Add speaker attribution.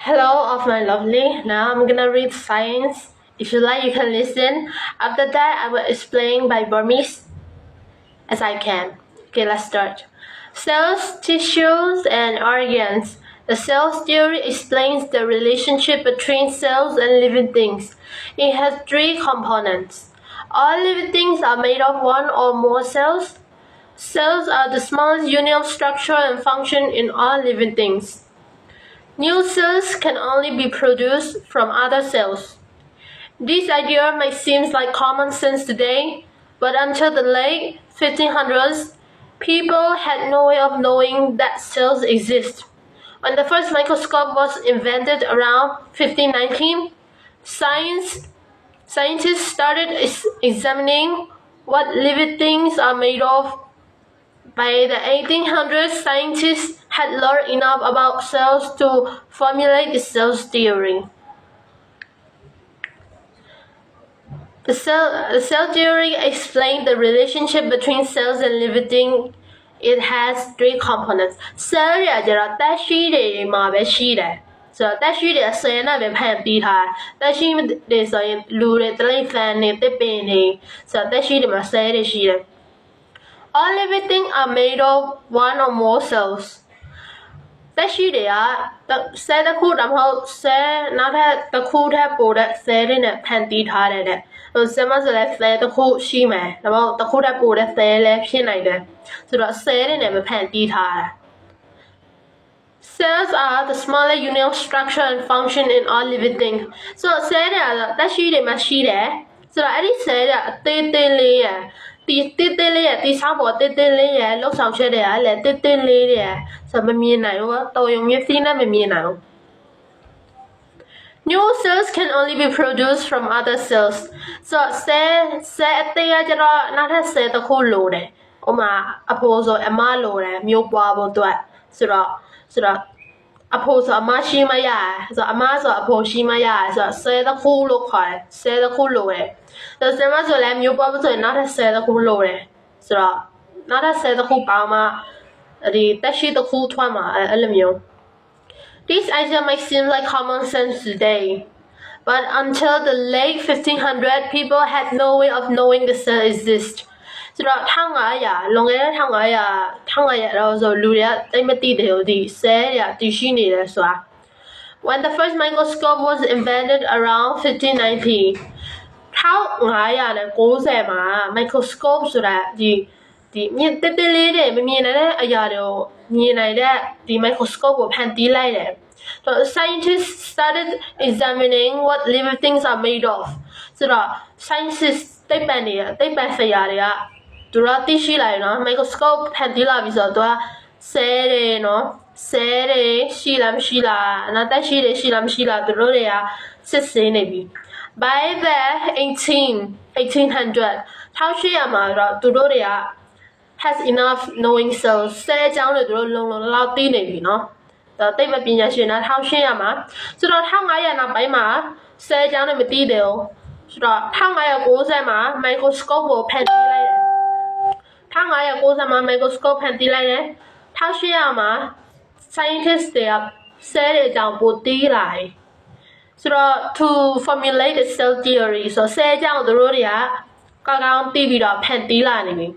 Speaker 1: Hello of my lovely. Now I'm gonna read science. If you like, you can listen. After that, I will explain by Burmese as I can. Okay, let's start. Cells, tissues, and organs. The cells theory explains the relationship between cells and living things. It has three components. All living things are made of one or more cells. Cells are the smallest unit of structure and function in all living things. New cells can only be produced from other cells. This idea may seem like common sense today, but until the late 1500s, people had no way of knowing that cells exist. When the first microscope was invented around 1519, scientists started examining what living things are made of. By the 1800s, scientists had learned enough about cells to formulate the cells theory. The cell theory explains the relationship between cells and living things. It has three components. Cell တွေကကျတော့တက်ရှိတွေမှာပဲရှိတယ်။ဆိုတော့တက်ရှိတွေဆယ်နဲ့ပဲဖန်ပြီးထားတယ်။တက်ရှိတွေဆိုရင်လူတွေတိရစ္ဆာန်တွေတစ်ပင်တွေဆိုတော့တက်ရှိတွေမှာဆယ်တွေရှိတယ်။ All living things are made of one or more cells. သက်ရှိတွေကဆဲတစ်ခုဒါမှမဟုတ်ဆဲနောက်ထပ်တစ်ခုထပ်ပိုတဲ့ဆဲတွေနဲ့ဖန်တီးထားတယ်တဲ့။ဟိုဆဲမဆိုလဲဆဲတစ်ခုရှိမယ်။ဒါမှမဟုတ်တစ်ခုထပ်ပိုတဲ့ဆဲလည်းဖြစ်နိုင်တယ်။ဆိုတော့ဆဲတွေနဲ့ပဲဖန်တီးထားတာ။ Cells are the smaller unit of structure and function in all living things. ဆိုတော့ဆဲတွေကတော့သက်ရှိတွေမှာရှိတယ်။ဆိုတော့အဲ့ဒီဆဲတွေကအသေးသေးလေးရယ်တီလေးရတီဆောက်ပေါ်တေးလေးရလောက်ဆောင်ချက်တွေကလည်းတေးလေးရဆိုမမြင်နိုင်ဘူးတော်ရုံမျက်စိနဲ့မမြင်နိုင်ဘူး New cells can only be produced from other cells. So ဆဲအသေးကကျတော့နောက်ထပ်ဆဲတစ်ခုလိုတယ်ဥမာအဖိုးဆိုအမလိုတယ်မျိုးပွားဖို့အတွက်ဆိုတော့အဖိုးဆိုအမရှိမရဆိုတော့အမဆိုအဖိုးရှိမရဆိုတော့ဆဲတစ်ခုလို့ခေါ်တယ်ဆဲတစ်ခုလိုတယ်ဒါစမဆိုလည်းမျိုးပွားဖို့ဆိုရင်နောက်ထပ်ဆဲတစ်ခုလိုတယ်ဆိုတော့နောက်ထပ်ဆဲတစ်ခုပေါင်းမှဒီတက်ရှိတစ်ခုထွက်မှာအဲ့လိုမျိုး This idea might seem like common sense today, but until the late 1500s, people had no way of knowing the cell exists. ဆိုတော့1500လွန်ခဲ့တဲ့1500တော့ဆိုလူတွေကတိတ်မသိတယ်ဟိုဒီဆဲတွေကတည်ရှိနေတယ်ဆိုတာ When the first microscope was invented around 1590, 1590မှာ microscope ဆိုတာဒီမြင်တက်တက်လေးတွေမမြင်နိုင်တဲ့အရာတွေကိုမြင်နိုင်တဲ့ဒီ microscope ကိုဖန်တီးလိုက်တယ် So scientists started examining what living things are made of ဆိုတော့ scientists သိပ္ပံဆရာတွေကသူတို့သိရှိလိုက်နော် microscope ဖန်တီးလာပြီဆိုတော့သူကဆဲတွေနော်ဆဲတွေရှိလားမရှိလားနောက်တက်ရှိတွေရှိလားမရှိလားသူတို့တွေကစစ်ဆေးနေပြီ By the 1800 1800မှာတော့သူတို့တွေက has enough knowing cells ဆဲအကြောင်းတွေသူတို့လုံလောက်သိနေပြီနော်ဒါသိပ္ပံပညာရှင်นะ1800မှာဆိုတော့1500နောက်ပိုင်းမှာဆဲအကြောင်းတွေမသိတယ်ဆိုတော့1590မှာ microscope ကိုဖန်တီးလိုက်တယ်1590မှာ microscope ဖန်တီးလိုက်တယ်1800မှာ scientists တွေကဆဲတွေအကြောင်းပိုသိလာတယ်ဆိုတော့ to formulate the cell theory ဆိုဆဲအကြောင်းသူတို့တွေကကောင်းကောင်းသိပြီးတော့ဖန်တီးလာနေပြီ